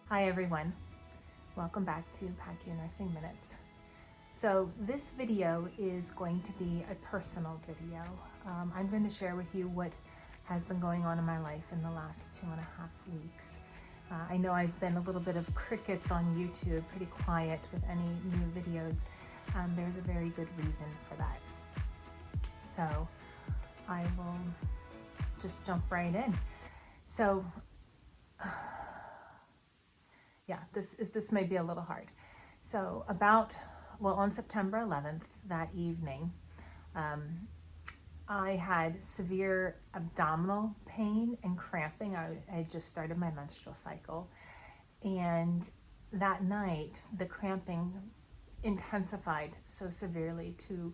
Hi everyone, welcome back to PACU Nursing Minutes. So this video is going to be a personal video. I'm going to share with you what has been going on in my life in the last 2.5 weeks. I know I've been a little bit of crickets on YouTube, pretty quiet with any new videos. There's a very good reason for that. So I will just jump right in. So yeah, this may be a little hard. So on September 11th, that evening, I had severe abdominal pain and cramping. I just started my menstrual cycle. And that night, the cramping intensified so severely to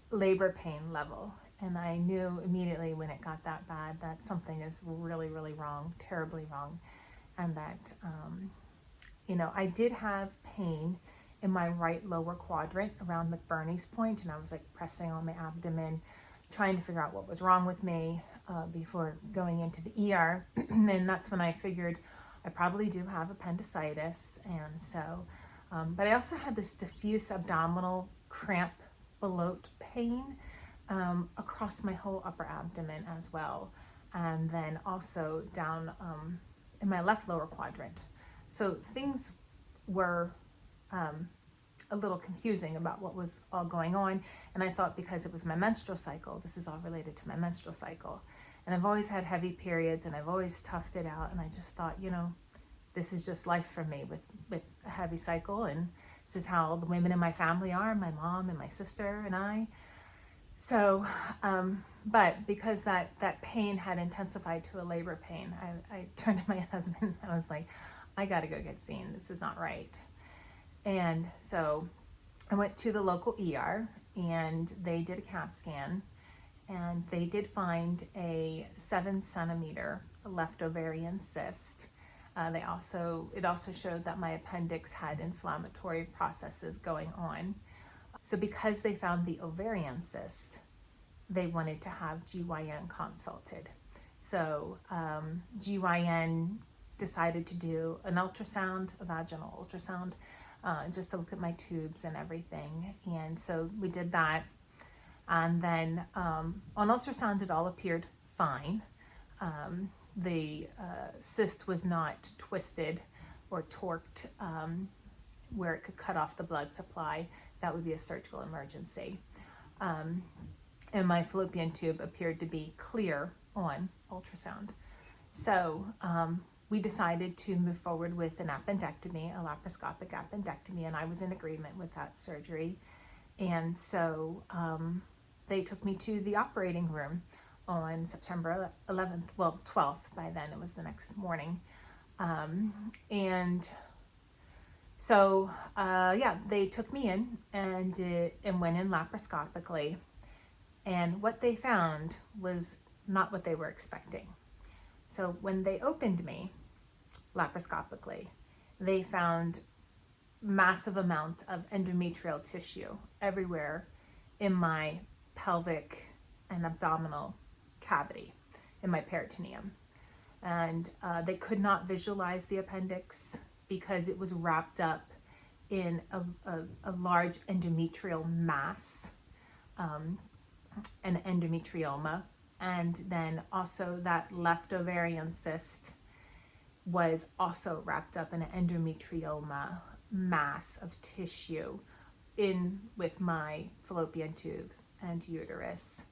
labor pain level. And I knew immediately when it got that bad that something is really, really wrong, terribly wrong. And that, I did have pain in my right lower quadrant around McBurney's point, and I was like pressing on my abdomen, trying to figure out what was wrong with me before going into the ER. And that's when I figured I probably do have appendicitis. And so, but I also had this diffuse abdominal cramp bloat pain across my whole upper abdomen as well. And then also down in my left lower quadrant. So things were a little confusing about what was all going on. And I thought because it was my menstrual cycle, this is all related to my menstrual cycle. And I've always had heavy periods and I've always toughed it out. And I just thought, this is just life for me with a heavy cycle. And this is how the women in my family are, my mom and my sister and I. So, but because that pain had intensified to a labor pain, I turned to my husband and I was like, I gotta go get seen. This is not right. And so I went to the local ER and they did a CAT scan and they did find a 7-centimeter left ovarian cyst. It also showed that my appendix had inflammatory processes going on. So because they found the ovarian cyst, they wanted to have GYN consulted. So GYN decided to do an ultrasound, a vaginal ultrasound, just to look at my tubes and everything. And so we did that. And then on ultrasound, it all appeared fine. The cyst was not twisted or torqued where it could cut off the blood supply. That would be a surgical emergency. And my fallopian tube appeared to be clear on ultrasound. So we decided to move forward with an appendectomy, a laparoscopic appendectomy, and I was in agreement with that surgery. And so they took me to the operating room on September 11th, 12th, by then it was the next morning. And so, they took me in and went in laparoscopically. And what they found was not what they were expecting. So when they opened me laparoscopically, they found massive amount of endometrial tissue everywhere in my pelvic and abdominal cavity, in my peritoneum. And they could not visualize the appendix because it was wrapped up in a large endometrial mass, an endometrioma, and then also that left ovarian cyst was also wrapped up in an endometrioma mass of tissue in with my fallopian tube and uterus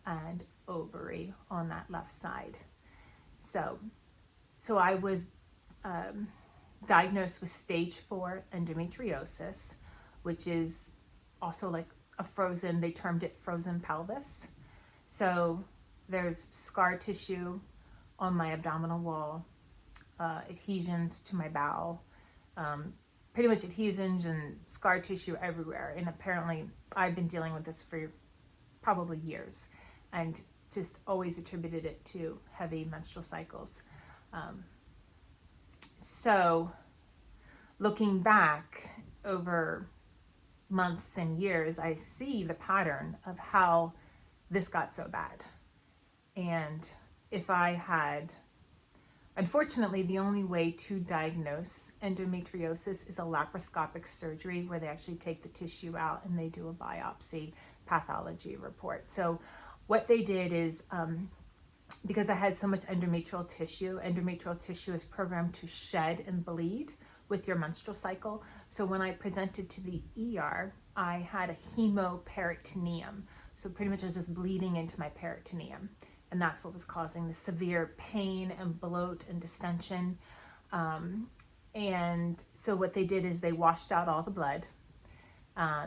and ovary on that left side. So I was diagnosed with stage 4 endometriosis, which is also like they termed it frozen pelvis. So there's scar tissue on my abdominal wall, adhesions to my bowel, pretty much adhesions and scar tissue everywhere. And apparently I've been dealing with this for probably years and just always attributed it to heavy menstrual cycles. So looking back over months and years, I see the pattern of how this got so bad. And if I had Unfortunately, the only way to diagnose endometriosis is a laparoscopic surgery where they actually take the tissue out and they do a biopsy pathology report. So what they did is, because I had so much endometrial tissue is programmed to shed and bleed with your menstrual cycle. So when I presented to the ER, I had a hemoperitoneum. So pretty much I was just bleeding into my peritoneum. And that's what was causing the severe pain and bloat and distension. And so what they did is they washed out all the blood.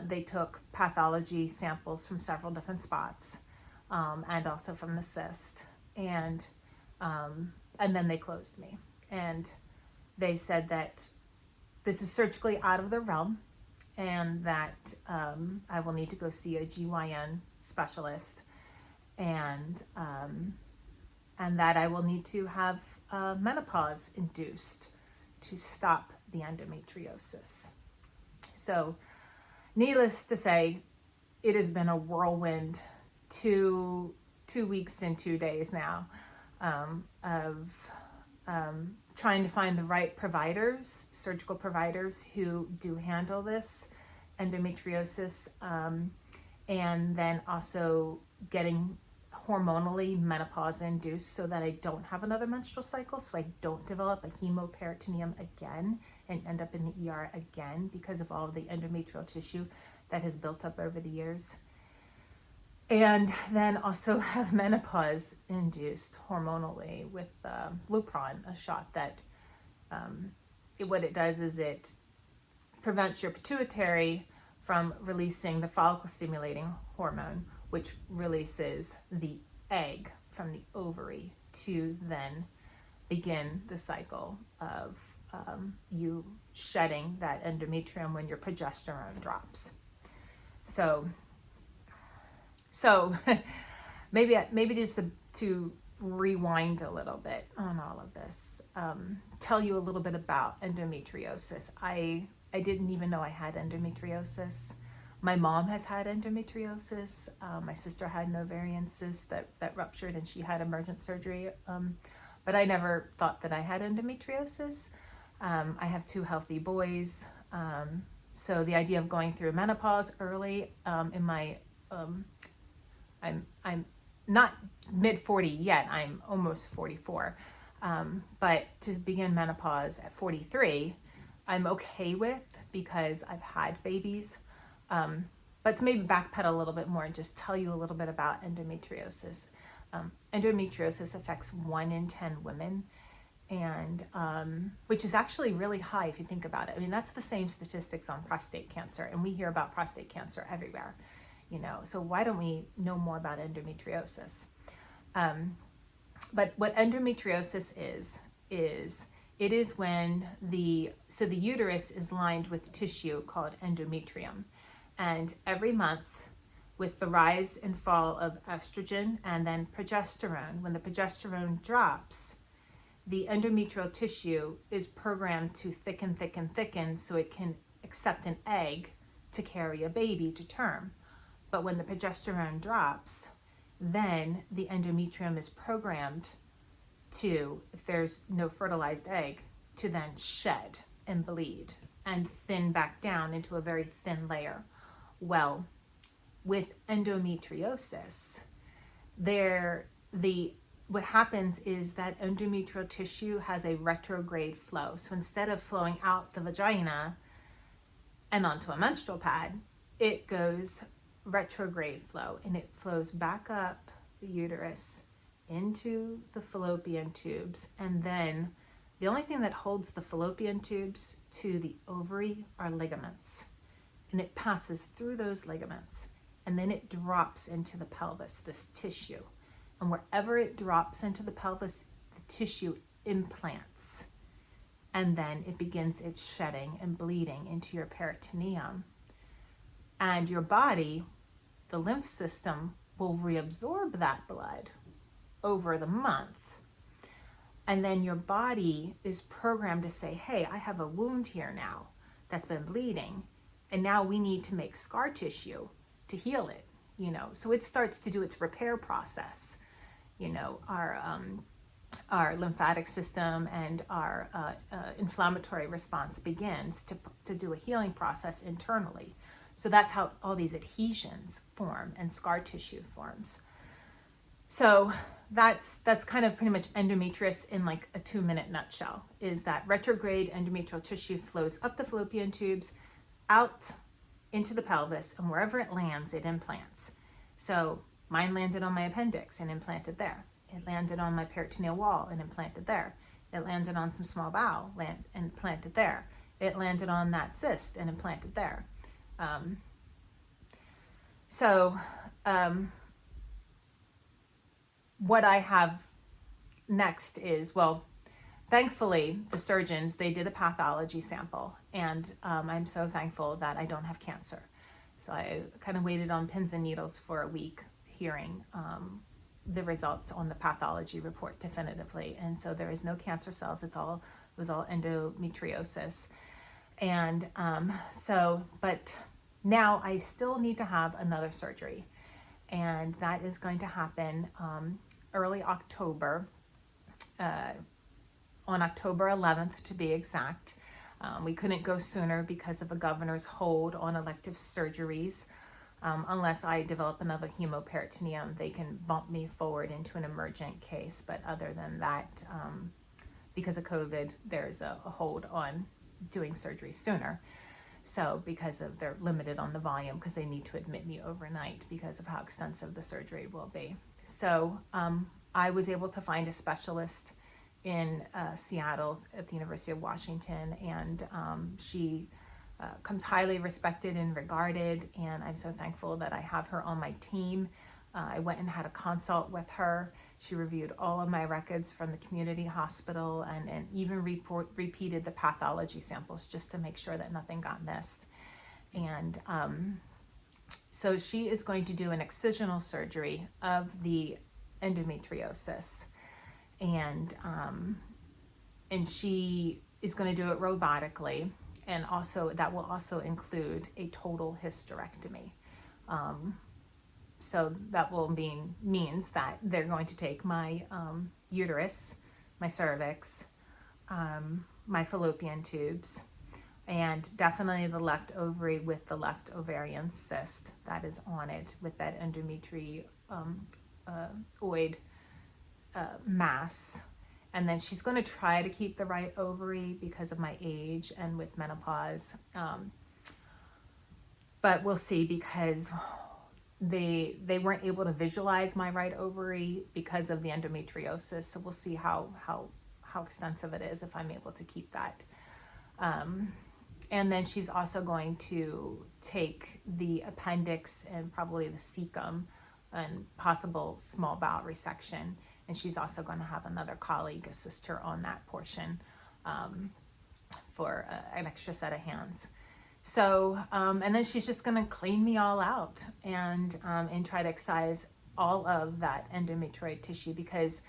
They took pathology samples from several different spots, and also from the cyst. And then they closed me. And they said that this is surgically out of the realm and that I will need to go see a GYN specialist, and that I will need to have menopause induced to stop the endometriosis. So needless to say, it has been a whirlwind 2 weeks and 2 days now of trying to find the right providers, surgical providers who do handle this endometriosis, and then also getting hormonally menopause induced so that I don't have another menstrual cycle, so I don't develop a hemoperitoneum again and end up in the ER again because of all of the endometrial tissue that has built up over the years. And then also have menopause induced hormonally with Lupron, a shot that what it does is it prevents your pituitary from releasing the follicle stimulating hormone, which releases the egg from the ovary to then begin the cycle of you shedding that endometrium when your progesterone drops. So maybe just to rewind a little bit on all of this, tell you a little bit about endometriosis. I didn't even know I had endometriosis. My mom has had endometriosis. My sister had an ovarian cyst that ruptured and she had emergent surgery. But I never thought that I had endometriosis. I have 2 healthy boys. So the idea of going through menopause early in my, I'm not mid 40 yet, I'm almost 44. But to begin menopause at 43, I'm okay with because I've had babies. But to maybe backpedal a little bit more and just tell you a little bit about endometriosis. Endometriosis affects 1 in 10 women, and which is actually really high if you think about it. I mean, that's the same statistics on prostate cancer, and we hear about prostate cancer everywhere, so why don't we know more about endometriosis? But what endometriosis is it is when the uterus is lined with tissue called endometrium, and every month with the rise and fall of estrogen and then progesterone, when the progesterone drops, the endometrial tissue is programmed to thicken so it can accept an egg to carry a baby to term. But when the progesterone drops, then the endometrium is programmed to, if there's no fertilized egg, to then shed and bleed and thin back down into a very thin layer. Well, with endometriosis, what happens is that endometrial tissue has a retrograde flow. So instead of flowing out the vagina and onto a menstrual pad, it goes retrograde flow, and it flows back up the uterus into the fallopian tubes, and then the only thing that holds the fallopian tubes to the ovary are ligaments, and it passes through those ligaments, and then it drops into the pelvis, this tissue, and wherever it drops into the pelvis, the tissue implants, and then it begins its shedding and bleeding into your peritoneum. And your body, the lymph system, will reabsorb that blood over the month. And then your body is programmed to say, hey, I have a wound here now that's been bleeding, and now we need to make scar tissue to heal it, So it starts to do its repair process. our lymphatic system and our inflammatory response begins to do a healing process internally. So that's how all these adhesions form and scar tissue forms. So that's kind of pretty much endometriosis in like a 2-minute nutshell, is that retrograde endometrial tissue flows up the fallopian tubes, out into the pelvis, and wherever it lands, it implants. So mine landed on my appendix and implanted there. It landed on my peritoneal wall and implanted there. It landed on some small bowel and implanted there. It landed on that cyst and implanted there. What I have next is, well, thankfully, the surgeons, they did a pathology sample, and I'm so thankful that I don't have cancer. So I kind of waited on pins and needles for a week, hearing the results on the pathology report definitively. And so there is no cancer cells. It was all endometriosis. And but now I still need to have another surgery. And that is going to happen early October, on October 11th to be exact. We couldn't go sooner because of a governor's hold on elective surgeries. Unless I develop another hemoperitoneum, they can bump me forward into an emergent case. But other than that, because of COVID, there's a hold on doing surgery sooner. So because they're limited on the volume, because they need to admit me overnight because of how extensive the surgery will be. So I was able to find a specialist in Seattle at the University of Washington, and she comes highly respected and regarded, and I'm so thankful that I have her on my team. I went and had a consult with her. She reviewed all of my records from the community hospital and even repeated the pathology samples just to make sure that nothing got missed. And so she is going to do an excisional surgery of the endometriosis, and she is going to do it robotically, and also that will also include a total hysterectomy. So that will means that they're going to take my uterus, my cervix, my fallopian tubes, and definitely the left ovary with the left ovarian cyst that is on it with that endometrioid mass. And then she's going to try to keep the right ovary because of my age and with menopause. But we'll see, because they weren't able to visualize my right ovary because of the endometriosis. So we'll see how extensive it is, if I'm able to keep that. And then she's also going to take the appendix and probably the cecum and possible small bowel resection. And she's also going to have another colleague assist her on that portion for an extra set of hands. So, and then she's just going to clean me all out and try to excise all of that endometrioid tissue, because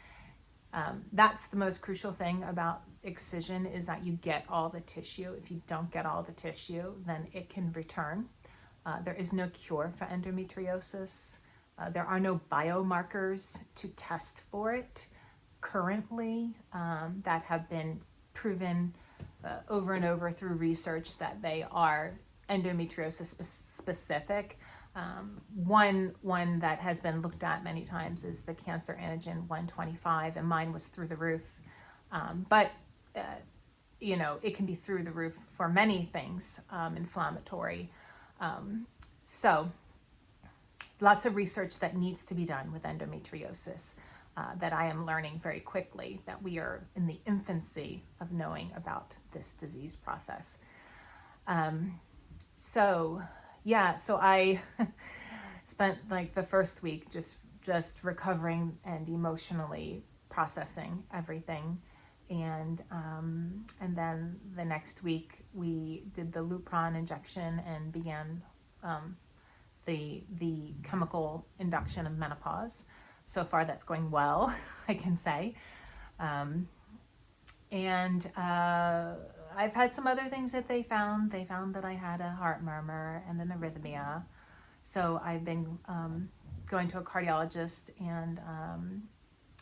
that's the most crucial thing about excision, is that you get all the tissue. If you don't get all the tissue, then it can return. There is no cure for endometriosis. There are no biomarkers to test for it currently that have been proven over and over through research that they are endometriosis specific. One that has been looked at many times is the cancer antigen 125, and mine was through the roof. But it can be through the roof for many things, inflammatory. So lots of research that needs to be done with endometriosis that I am learning very quickly, that we are in the infancy of knowing about this disease process. So I spent like the first week just recovering and emotionally processing everything. And then the next week we did the Lupron injection and began the chemical induction of menopause. So far that's going well, I can say. And I've had some other things that they found. They found that I had a heart murmur and an arrhythmia. So I've been going to a cardiologist, and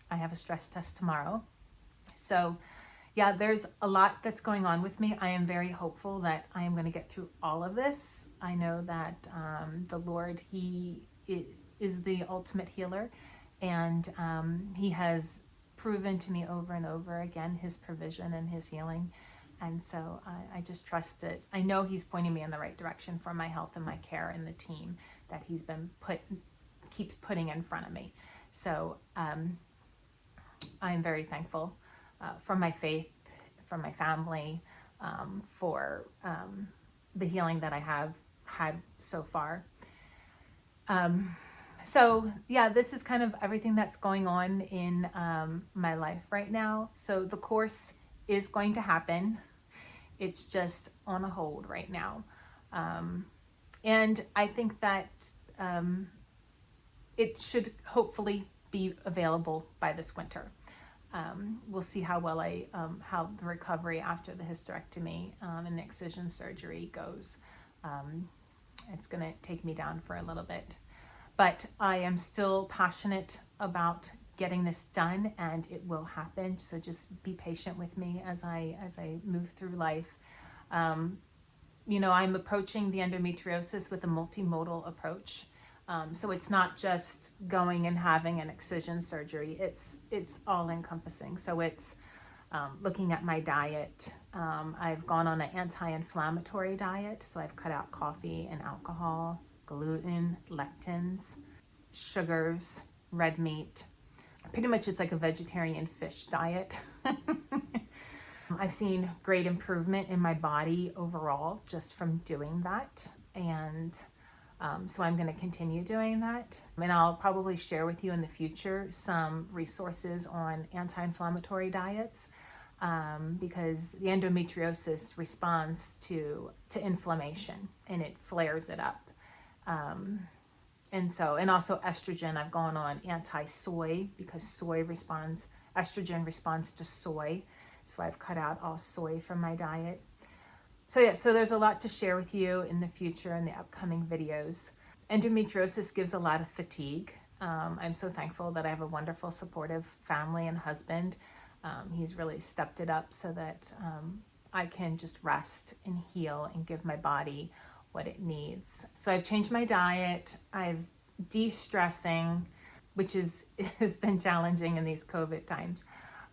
I have a stress test tomorrow. So yeah, there's a lot that's going on with me. I am very hopeful that I am going to get through all of this. I know that the Lord, He is the ultimate healer, and He has proven to me over and over again His provision and His healing. And so I just trust it. I know He's pointing me in the right direction for my health and my care and the team that He's been keeps putting in front of me. So I am very thankful for my faith, for my family, for the healing that I have had so far. So yeah, this is kind of everything that's going on in my life right now. So the course is going to happen. It's just on a hold right now. And I think that it should hopefully be available by this winter. We'll see how well how the recovery after the hysterectomy and the excision surgery goes. It's going to take me down for a little bit, but I am still passionate about getting this done, and it will happen. So just be patient with me as I move through life. You know, I'm approaching the endometriosis with a multimodal approach. So it's not just going and having an excision surgery. It's all encompassing. So it's looking at my diet. I've gone on an anti-inflammatory diet. So I've cut out coffee and alcohol, gluten, lectins, sugars, red meat. Pretty much it's like a vegetarian fish diet. I've seen great improvement in my body overall just from doing that. And so I'm going to continue doing that. And I'll probably share with you in the future some resources on anti-inflammatory diets because the endometriosis responds to inflammation and it flares it up. And also estrogen, I've gone on anti-soy because estrogen responds to soy. So I've cut out all soy from my diet. So yeah, so there's a lot to share with you in the future in the upcoming videos. Endometriosis gives a lot of fatigue. I'm so thankful that I have a wonderful, supportive family and husband. He's really stepped it up so that I can just rest and heal and give my body what it needs. So I've changed my diet. I've de-stressing, which has been challenging in these COVID times.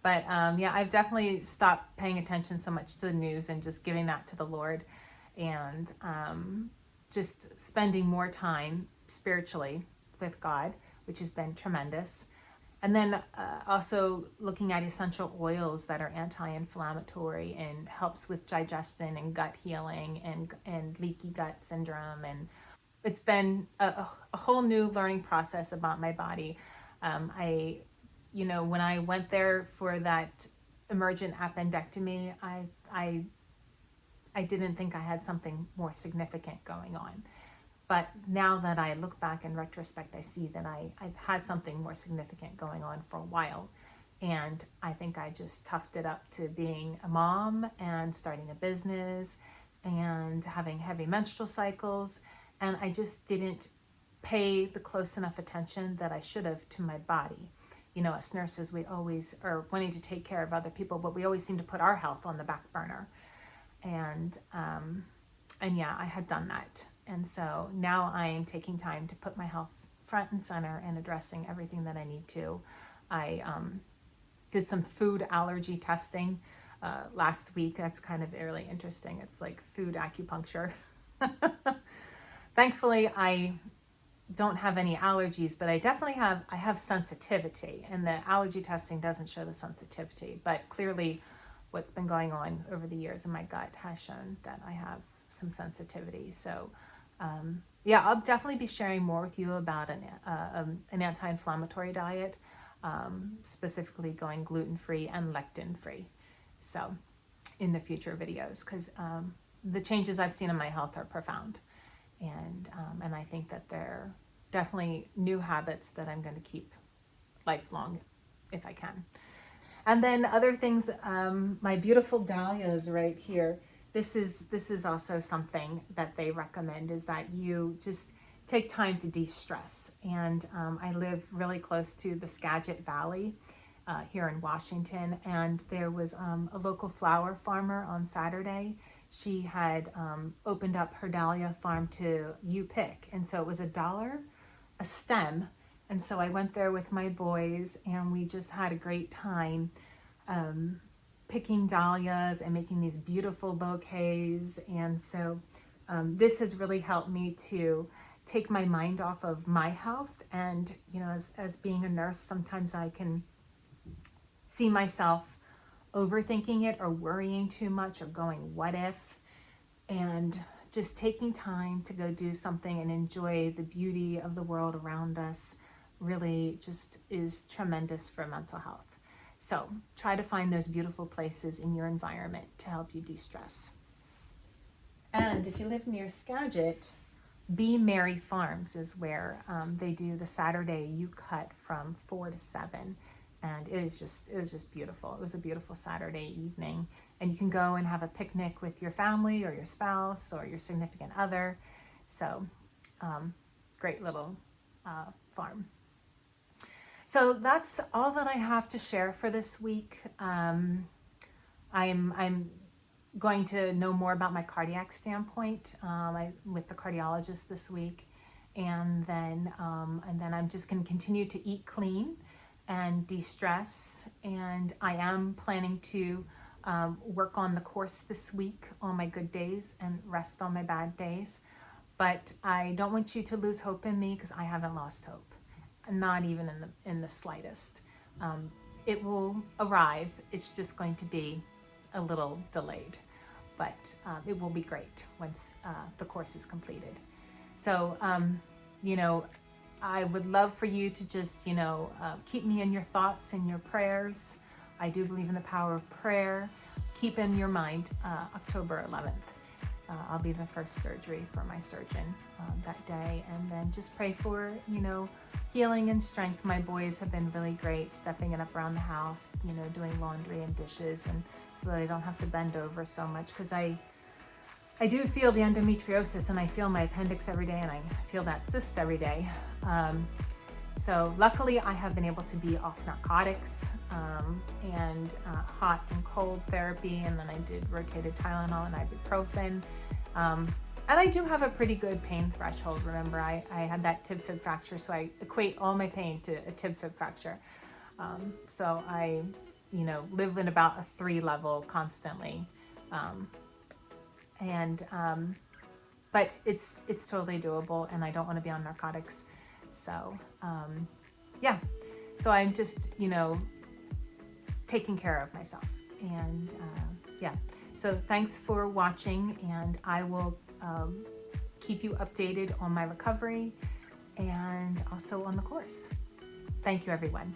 But yeah, I've definitely stopped paying attention so much to the news and just giving that to the Lord and just spending more time spiritually with God, which has been tremendous. And then also looking at essential oils that are anti-inflammatory and helps with digestion and gut healing and leaky gut syndrome. And it's been a whole new learning process about my body. You know, when I went there for that emergent appendectomy, I didn't think I had something more significant going on. But now that I look back in retrospect, I see that I've had something more significant going on for a while. And I think I just toughed it up to being a mom and starting a business and having heavy menstrual cycles. And I just didn't pay the close enough attention that I should have to my body. You know, as nurses, we always are wanting to take care of other people, but we always seem to put our health on the back burner. And yeah, I had done that. And so now I am taking time to put my health front and center and addressing everything that I need to. I did some food allergy testing last week. That's kind of really interesting. It's like food acupuncture. Thankfully, I don't have any allergies, but I have sensitivity, and the allergy testing doesn't show the sensitivity, but clearly what's been going on over the years in my gut has shown that I have some sensitivity. So yeah, I'll definitely be sharing more with you about an anti-inflammatory diet, specifically going gluten-free and lectin-free. So in the future videos, because the changes I've seen in my health are profound. And I think that they're definitely new habits that I'm going to keep lifelong if I can. And then other things, my beautiful dahlias right here. This is also something that they recommend, is that you just take time to de-stress. And I live really close to the Skagit Valley here in Washington, and there was a local flower farmer on Saturday. She had opened up her dahlia farm to you pick, and so it was $1 a stem. And so I went there with my boys, and we just had a great time picking dahlias and making these beautiful bouquets. And so this has really helped me to take my mind off of my health. And, you know, as being a nurse, sometimes I can see myself overthinking it or worrying too much or going, what if? And just taking time to go do something and enjoy the beauty of the world around us really just is tremendous for mental health. So try to find those beautiful places in your environment to help you de-stress. And if you live near Skagit, Be Merry Farms is where they do the Saturday you cut from 4 to 7. And it was just beautiful. It was a beautiful Saturday evening. And you can go and have a picnic with your family or your spouse or your significant other. So great little farm. So that's all that I have to share for this week. I'm going to know more about my cardiac standpoint with the cardiologist this week, and then I'm just going to continue to eat clean and de-stress. And I am planning to work on the course this week on my good days and rest on my bad days. But I don't want you to lose hope in me, because I haven't lost hope. Not even in the slightest. It will arrive. It's just going to be a little delayed, but it will be great once the course is completed. So, you know, I would love for you to just, you know, keep me in your thoughts and your prayers. I do believe in the power of prayer. Keep in your mind October 11th. I'll be the first surgery for my surgeon that day. And then just pray for, you know, healing and strength. My boys have been really great, stepping it up around the house, you know, doing laundry and dishes, and so that I don't have to bend over so much, because I do feel the endometriosis, and I feel my appendix every day, and I feel that cyst every day. So luckily I have been able to be off narcotics and hot and cold therapy, and then I did rotated Tylenol and ibuprofen. And I do have a pretty good pain threshold. Remember, I had that tib-fib fracture, so I equate all my pain to a tib-fib fracture. So I, you know, live in about a 3 level constantly. But it's totally doable, and I don't want to be on narcotics. So, yeah, so I'm just, you know, taking care of myself. And yeah, so thanks for watching, and I will keep you updated on my recovery and also on the course. Thank you, everyone.